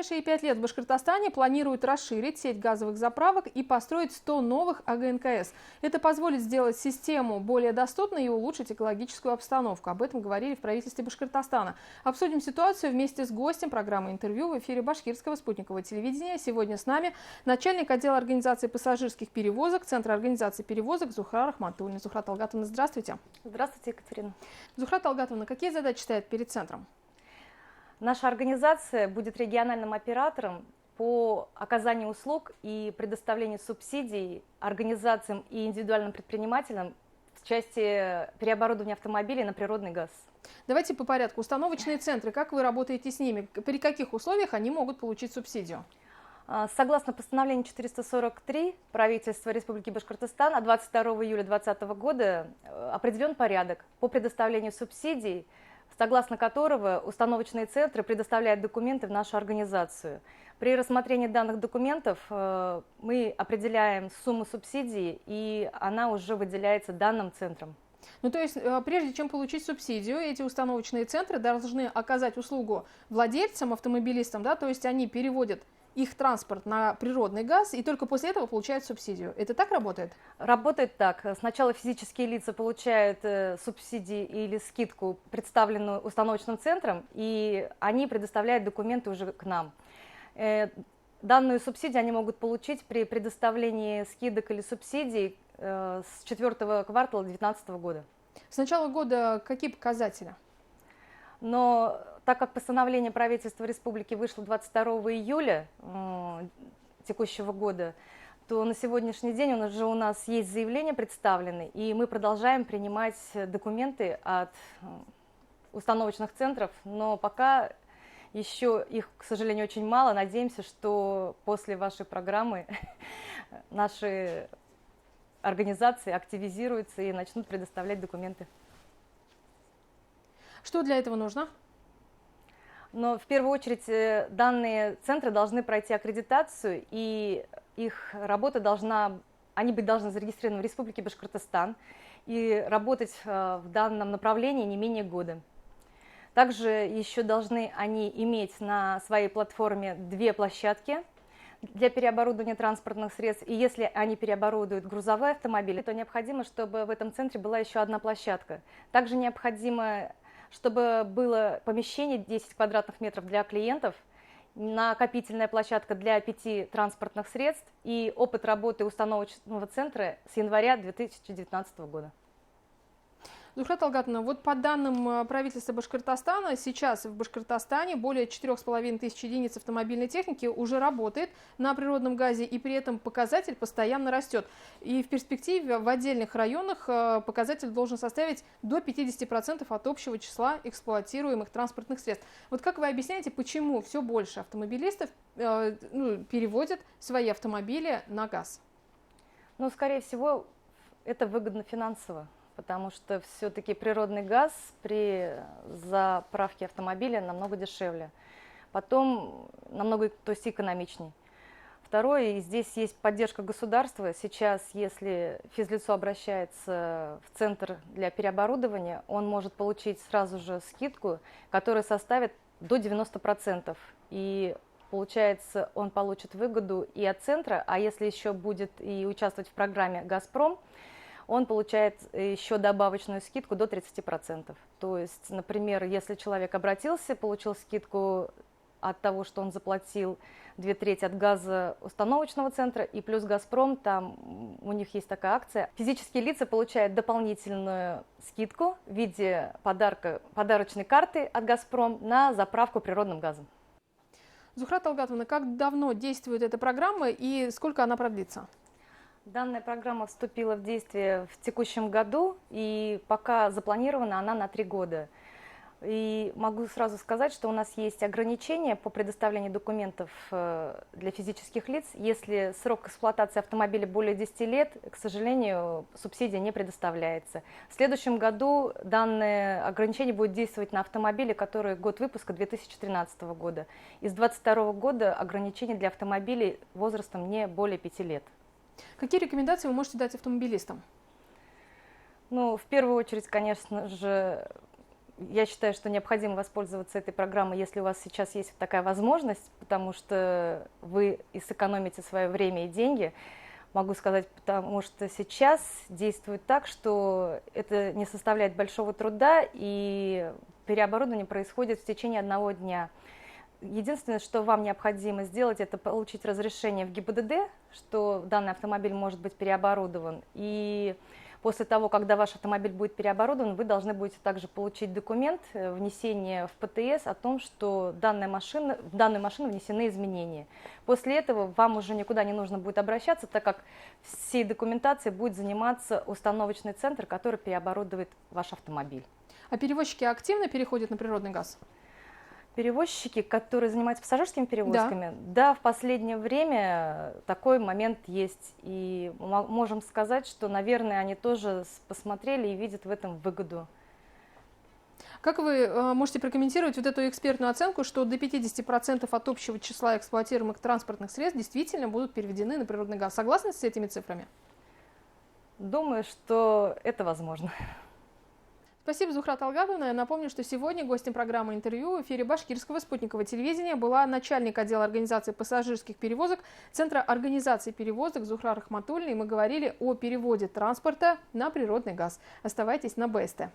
ближайшие 5 лет в Башкортостане планируют расширить сеть газовых заправок и построить 100 новых АГНКС. Это позволит сделать систему более доступной и улучшить экологическую обстановку. Об этом говорили в правительстве Башкортостана. Обсудим ситуацию вместе с гостем программы «Интервью» в эфире Башкирского спутникового телевидения. Сегодня с нами начальник отдела организации пассажирских перевозок Центра организации перевозок Зухра Рахматуллина. Зухра Талгатовна, здравствуйте. Здравствуйте, Екатерина. Зухра Талгатовна, какие задачи стоят перед центром? Наша организация будет региональным оператором по оказанию услуг и предоставлению субсидий организациям и индивидуальным предпринимателям в части переоборудования автомобилей на природный газ. Давайте по порядку. Установочные центры, как вы работаете с ними? При каких условиях они могут получить субсидию? Согласно постановлению 443 правительства Республики Башкортостан от 22 июля 2020 года определен порядок по предоставлению субсидий, согласно которого установочные центры предоставляют документы в нашу организацию. При рассмотрении данных документов мы определяем сумму субсидии, и она уже выделяется данным центрам. Ну, то есть, прежде чем получить субсидию, эти установочные центры должны оказать услугу владельцам, автомобилистам, да, то есть они переводят их транспорт на природный газ и только после этого получают субсидию. Это так работает? Работает так. Сначала физические лица получают субсидии или скидку, представленную установочным центром, и они предоставляют документы уже к нам. Данную субсидию они могут получить при предоставлении скидок или субсидий с 4-го квартала 2019 года. С начала года какие показатели? Но так как постановление правительства республики вышло 22 июля текущего года, то на сегодняшний день уже у нас есть заявления представлены, и мы продолжаем принимать документы от установочных центров, но пока еще их, к сожалению, очень мало. Надеемся, что после вашей программы наши организации активизируются и начнут предоставлять документы. Что для этого нужно? Но в первую очередь данные центры должны пройти аккредитацию, и их работа они должны зарегистрированы в Республике Башкортостан и работать в данном направлении не менее года. Также еще должны они иметь на своей платформе 2 площадки для переоборудования транспортных средств, и если они переоборудуют грузовые автомобили, то необходимо, чтобы в этом центре была еще одна площадка. Также необходимо, чтобы было помещение 10 квадратных метров для клиентов, накопительная площадка для 5 транспортных средств и опыт работы установочного центра с января 2019 года. Зухра Талгатовна, вот по данным правительства Башкортостана, сейчас в Башкортостане более 4500 единиц автомобильной техники уже работает на природном газе, и при этом показатель постоянно растет. И в перспективе в отдельных районах показатель должен составить до 50% от общего числа эксплуатируемых транспортных средств. Вот как вы объясняете, почему все больше автомобилистов переводят свои автомобили на газ? Ну, скорее всего, это выгодно финансово. Потому что все-таки природный газ при заправке автомобиля намного дешевле. Потом намного, то есть экономичней. Второе, здесь есть поддержка государства. Сейчас, если физлицо обращается в центр для переоборудования, он может получить сразу же скидку, которая составит до 90%. И получается, он получит выгоду и от центра, а если еще будет и участвовать в программе «Газпром», он получает еще добавочную скидку до 30%. То есть, например, если человек обратился, получил скидку от того, что он заплатил 2/3 от газа установочного центра, и плюс «Газпром», там у них есть такая акция. Физические лица получают дополнительную скидку в виде подарочной карты от «Газпром» на заправку природным газом. Зухра Талгатовна, как давно действует эта программа и сколько она продлится? Данная программа вступила в действие в текущем году, и пока запланирована она на 3 года. И могу сразу сказать, что у нас есть ограничения по предоставлению документов для физических лиц. Если срок эксплуатации автомобиля более 10 лет, к сожалению, субсидия не предоставляется. В следующем году данное ограничение будет действовать на автомобили, которые год выпуска 2013 года. И с 2022 года ограничение для автомобилей возрастом не более 5 лет. Какие рекомендации вы можете дать автомобилистам? Ну, в первую очередь, конечно же, я считаю, что необходимо воспользоваться этой программой, если у вас сейчас есть такая возможность, потому что вы и сэкономите свое время и деньги. Могу сказать, потому что сейчас действует так, что это не составляет большого труда, и переоборудование происходит в течение одного дня. Единственное, что вам необходимо сделать, это получить разрешение в ГИБДД, что данный автомобиль может быть переоборудован. И после того, когда ваш автомобиль будет переоборудован, вы должны будете также получить документ внесения в ПТС о том, что в данную машину внесены изменения. После этого вам уже никуда не нужно будет обращаться, так как всей документацией будет заниматься установочный центр, который переоборудует ваш автомобиль. А перевозчики активно переходят на природный газ? Перевозчики, которые занимаются пассажирскими перевозками, да, в последнее время такой момент есть. И можем сказать, что, наверное, они тоже посмотрели и видят в этом выгоду. Как вы можете прокомментировать вот эту экспертную оценку, что до 50% от общего числа эксплуатируемых транспортных средств действительно будут переведены на природный газ? Согласны с этими цифрами? Думаю, что это возможно. Спасибо, Зухра Талгатовна. Я напомню, что сегодня гостем программы «Интервью» в эфире Башкирского спутникового телевидения была начальник отдела организации пассажирских перевозок Центра организации перевозок Зухра Рахматульна. И мы говорили о переводе транспорта на природный газ. Оставайтесь на БСТ.